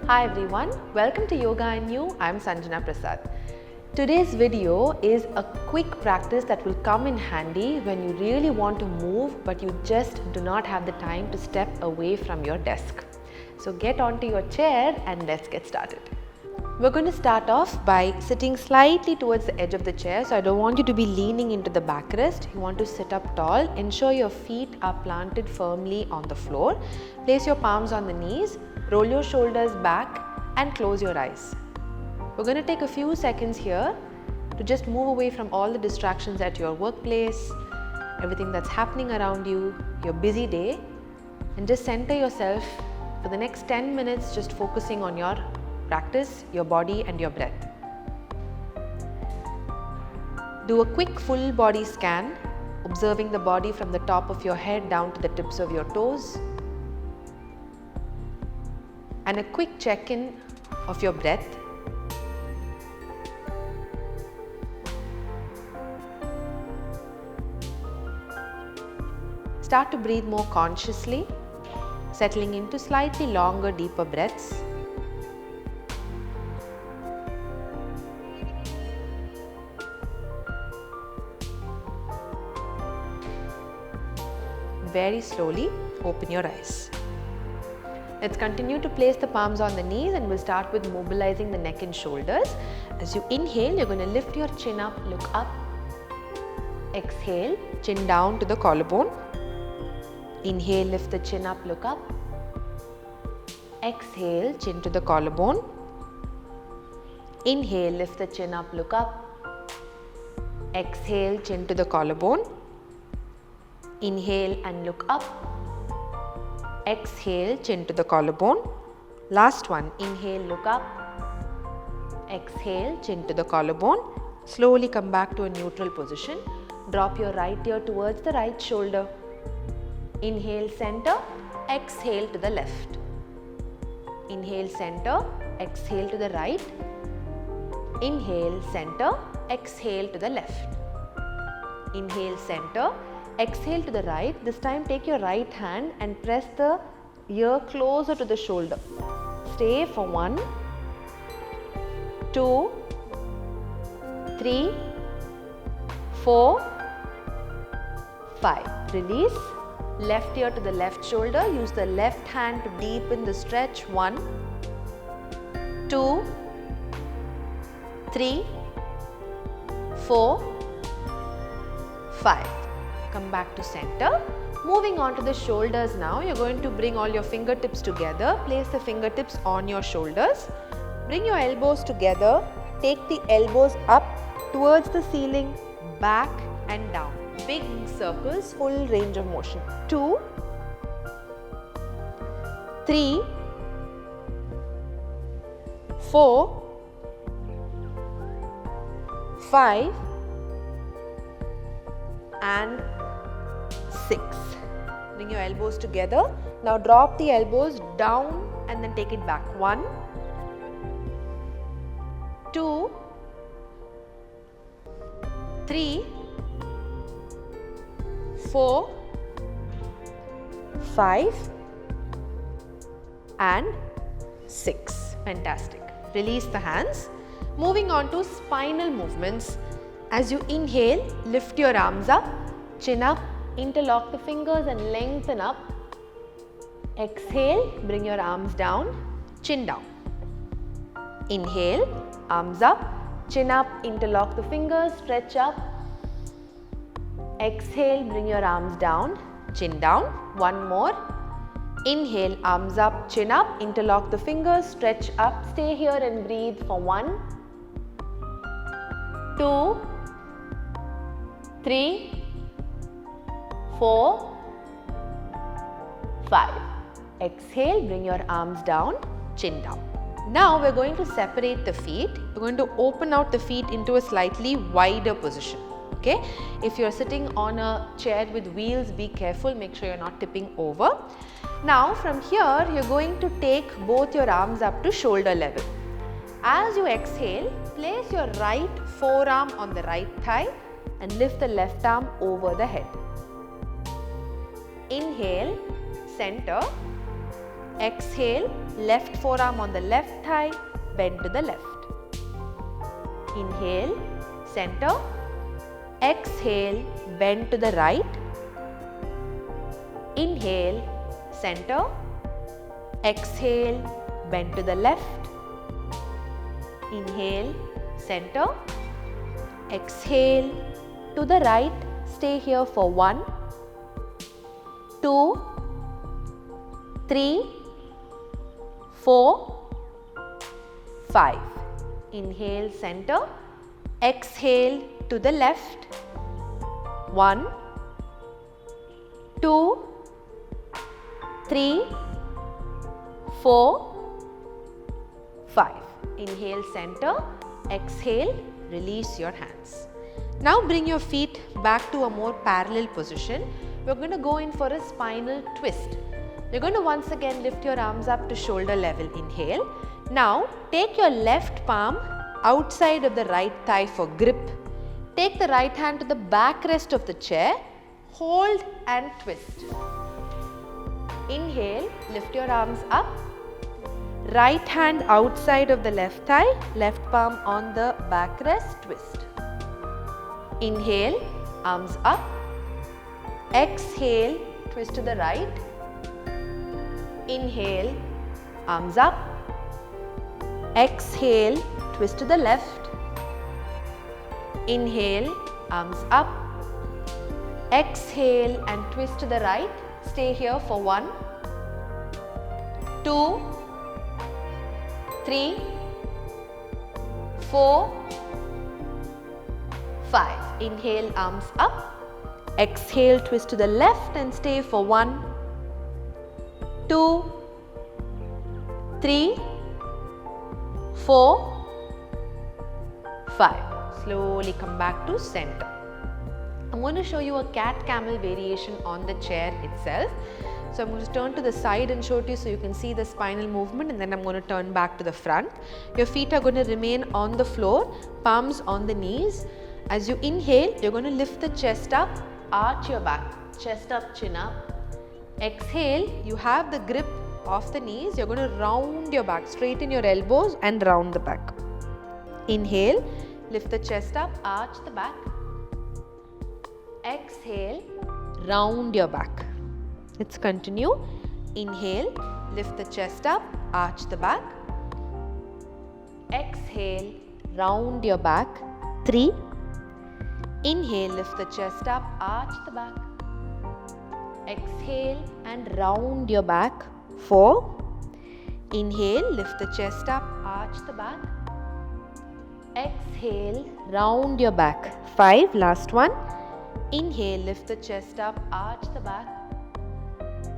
Hi everyone, welcome to Yoga and You. I'm Sanjana Prasad. Today's video is a quick practice that will come in handy when you really want to move but you just do not have the time to step away from your desk. So get onto your chair and let's get started. We're going to start off by sitting slightly towards the edge of the chair. So I don't want you to be leaning into the backrest. You want to sit up tall. Ensure your feet are planted firmly on the floor. Place your palms on the knees. Roll your shoulders back and close your eyes. We're going to take a few seconds here to just move away from all the distractions at your workplace, everything that's happening around you, your busy day, and just center yourself for the next 10 minutes just focusing on your practice, your body and your breath. Do a quick full body scan, observing the body from the top of your head down to the tips of your toes. And a quick check-in of your breath. Start to breathe more consciously, settling into slightly longer, deeper breaths. Very slowly, open your eyes. Let's continue to place the palms on the knees and we'll start with mobilizing the neck and shoulders. As you inhale, you're going to lift your chin up, look up. Exhale, chin down to the collarbone. Inhale, lift the chin up, look up. Exhale, chin to the collarbone. Inhale, lift the chin up, look up. Exhale, chin to the collarbone. Inhale and look up. Exhale, chin to the collarbone. Last one, inhale, look up. Exhale, chin to the collarbone. Slowly come back to a neutral position. Drop your right ear towards the right shoulder. Inhale, center. Exhale to the left. Inhale, center. Exhale to the right. Inhale, center. Exhale to the left. Inhale, center. Exhale to the right. This time take your right hand and press the ear closer to the shoulder. Stay for 1, 2, 3, 4, 5. Release. Left ear to the left shoulder. Use the left hand to deepen the stretch. 1, 2, 3, 4, 5. Come back to center. Moving on to the shoulders now. You're going to bring all your fingertips together. Place the fingertips on your shoulders. Bring your elbows together. Take the elbows up towards the ceiling, back and down. Big circles, full range of motion. 2, 3, 4, 5 and 6. Bring your elbows together. Now drop the elbows down and then take it back. 1, 2, 3, 4, 5 and 6. Fantastic. Release the hands. Moving on to spinal movements. As you inhale, lift your arms up, chin up, interlock the fingers and lengthen up. Exhale, bring your arms down, chin down. Inhale, arms up, chin up, interlock the fingers, stretch up. Exhale, bring your arms down, chin down. One more. Inhale, arms up, chin up, interlock the fingers, stretch up. Stay here and breathe for 1, 2, 3, 4, 5. Exhale, bring your arms down, chin down. Now we're going to separate the feet. We're going to open out the feet into a slightly wider position. Okay? If you're sitting on a chair with wheels, be careful, make sure you're not tipping over. Now from here, you're going to take both your arms up to shoulder level. As you exhale, place your right forearm on the right thigh and lift the left arm over the head. Inhale, center. Exhale, left forearm on the left thigh, bend to the left. Inhale, center. Exhale, bend to the right. Inhale, center. Exhale, bend to the left. Inhale, center. Exhale, to the right. Stay here for 1, 2, 3, 4, 5. Inhale, center. Exhale, to the left. 1, 2, 3, 4, 5. Inhale, center. Exhale, release your hands. Now bring your feet back to a more parallel position. We're going to go in for a spinal twist. You're going to once again lift your arms up to shoulder level. Inhale. Now take your left palm outside of the right thigh for grip. Take the right hand to the backrest of the chair. Hold and twist. Inhale, lift your arms up. Right hand outside of the left thigh, left palm on the backrest, twist. Inhale, arms up. Exhale, twist to the right. Inhale, arms up. Exhale, twist to the left. Inhale, arms up. Exhale and twist to the right. Stay here for 1, 2, 3, 4, 5. Inhale, arms up. Exhale, twist to the left and stay for 1, 2, 3, 4, 5. Slowly come back to center. I'm going to show you a cat-camel variation on the chair itself. So I'm going to turn to the side and show it to you so you can see the spinal movement, and then I'm going to turn back to the front. Your feet are going to remain on the floor, palms on the knees. As you inhale, you're going to lift the chest up, arch your back, chest up, chin up. Exhale, you have the grip of the knees. You're going to round your back, straighten your elbows and round the back. Inhale, lift the chest up, arch the back. Exhale, round your back. Let's continue. Inhale, lift the chest up, arch the back. Exhale, round your back. 3. Inhale, lift the chest up, arch the back. Exhale and round your back. 4. Inhale, lift the chest up, arch the back. Exhale, round your back. 5. Last one. Inhale, lift the chest up, arch the back.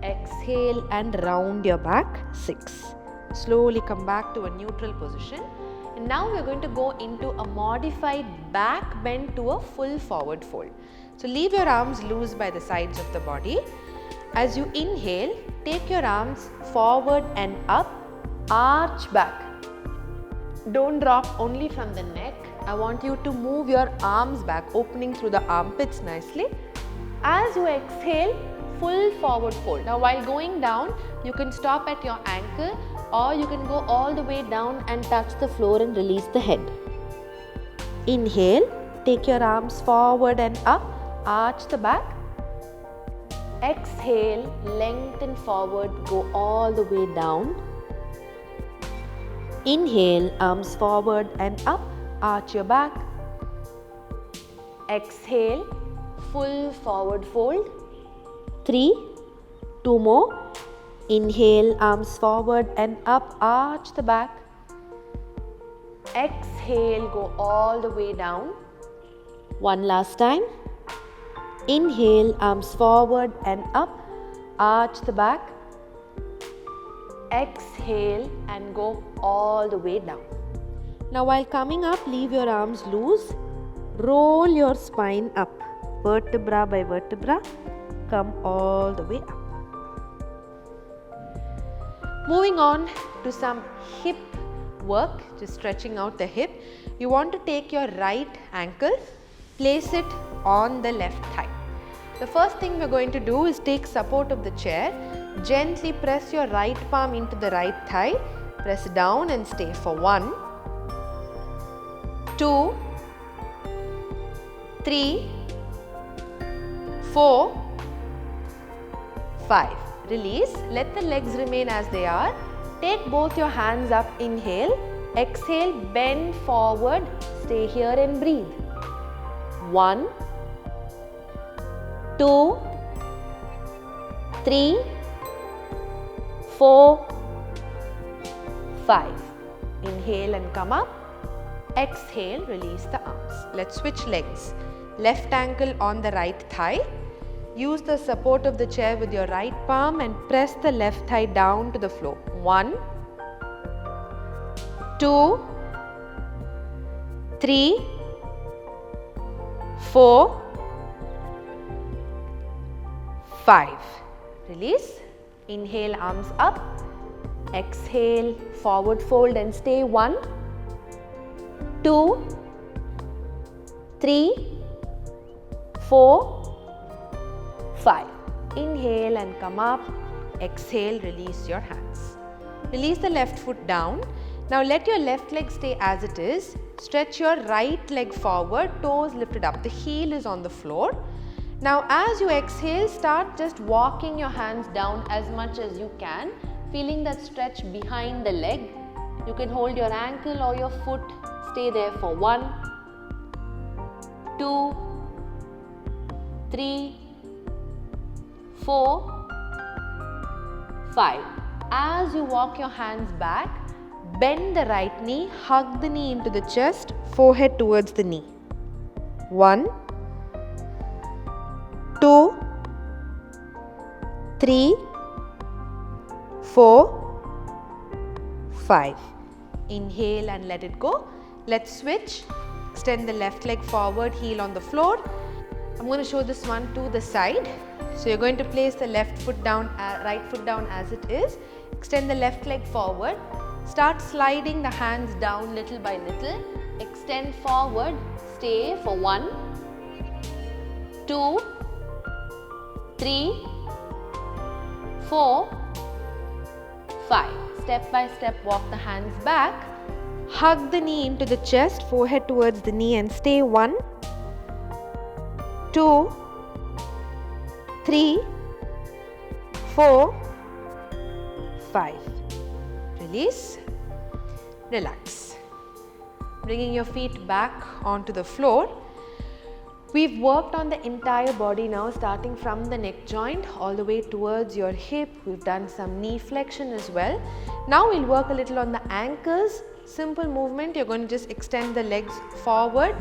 Exhale and round your back. 6. Slowly come back to a neutral position. And now we're going to go into a modified back bend to a full forward fold. So leave your arms loose by the sides of the body. As you inhale, take your arms forward and up, arch back. Don't drop only from the neck. I want you to move your arms back, opening through the armpits nicely. As you exhale, full forward fold. Now while going down, you can stop at your ankle, or you can go all the way down and touch the floor and release the head. Inhale, take your arms forward and up, arch the back. Exhale, lengthen forward, go all the way down. Inhale, arms forward and up, arch your back. Exhale, full forward fold. 3, 2 more. Inhale, arms forward and up, arch the back. Exhale, go all the way down. One last time. Inhale, arms forward and up, arch the back. Exhale and go all the way down. Now while coming up, leave your arms loose. Roll your spine up, vertebra by vertebra. Come all the way up. Moving on to some hip work, just stretching out the hip. You want to take your right ankle, place it on the left thigh. The first thing we're going to do is take support of the chair. Gently press your right palm into the right thigh. Press down and stay for 1, 2, 3, 4, 5. Release. Let the legs remain as they are. Take both your hands up. Inhale. Exhale. Bend forward. Stay here and breathe. 1, 2, 3, 4, 5. Inhale and come up. Exhale, release the arms. Let's switch legs. Left ankle on the right thigh. Use the support of the chair with your right palm and press the left thigh down to the floor. 1, 2, 3, 4, 5. Release. Inhale, arms up. Exhale, forward fold and stay. 1, 2, 3, 4, 5. Inhale and come up. Exhale, release your hands. Release the left foot down. Now let your left leg stay as it is. Stretch your right leg forward, toes lifted up. The heel is on the floor. Now as you exhale, start just walking your hands down as much as you can, feeling that stretch behind the leg. You can hold your ankle or your foot. Stay there for 1, 2, 3, 4, 5. As you walk your hands back, bend the right knee, hug the knee into the chest, forehead towards the knee. 1, 2, 3, 4, 5. Inhale and let it go. Let's switch. Extend the left leg forward, heel on the floor. I'm going to show this one to the side. So you're going to place the left foot down, right foot down as it is. Extend the left leg forward. Start sliding the hands down little by little. Extend forward. Stay for 1, 2, 3, 4, 5. Step by step, walk the hands back. Hug the knee into the chest, forehead towards the knee and stay. 1, 2, 3, 4, 5. Release. Relax. Bringing your feet back onto the floor. We've worked on the entire body now, starting from the neck joint all the way towards your hip. We've done some knee flexion as well. Now we'll work a little on the ankles. Simple movement. You're going to just extend the legs forward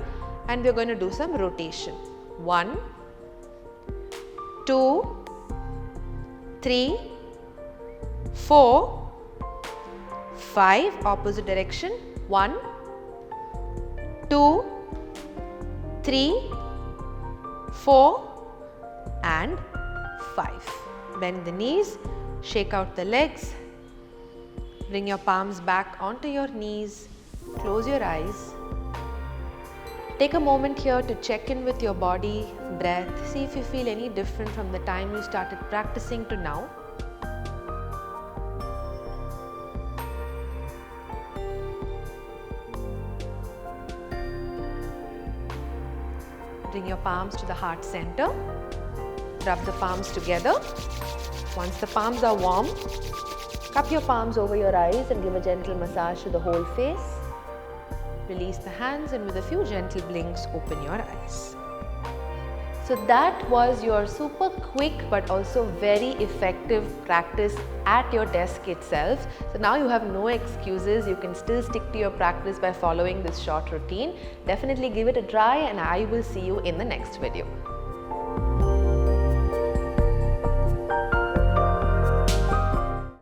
and we're going to do some rotation. 1, 2, 3, 4, 5. Opposite direction. 1, 2, 3, 4 and 5. Bend the knees, shake out the legs, bring your palms back onto your knees, close your eyes. Take a moment here to check in with your body, breath, see if you feel any different from the time you started practicing to now. Bring your palms to the heart center. Rub the palms together. Once the palms are warm, cup your palms over your eyes and give a gentle massage to the whole face. Release the hands and with a few gentle blinks, open your eyes. So that was your super quick but also very effective practice at your desk itself. So now you have no excuses. You can still stick to your practice by following this short routine. Definitely give it a try and I will see you in the next video.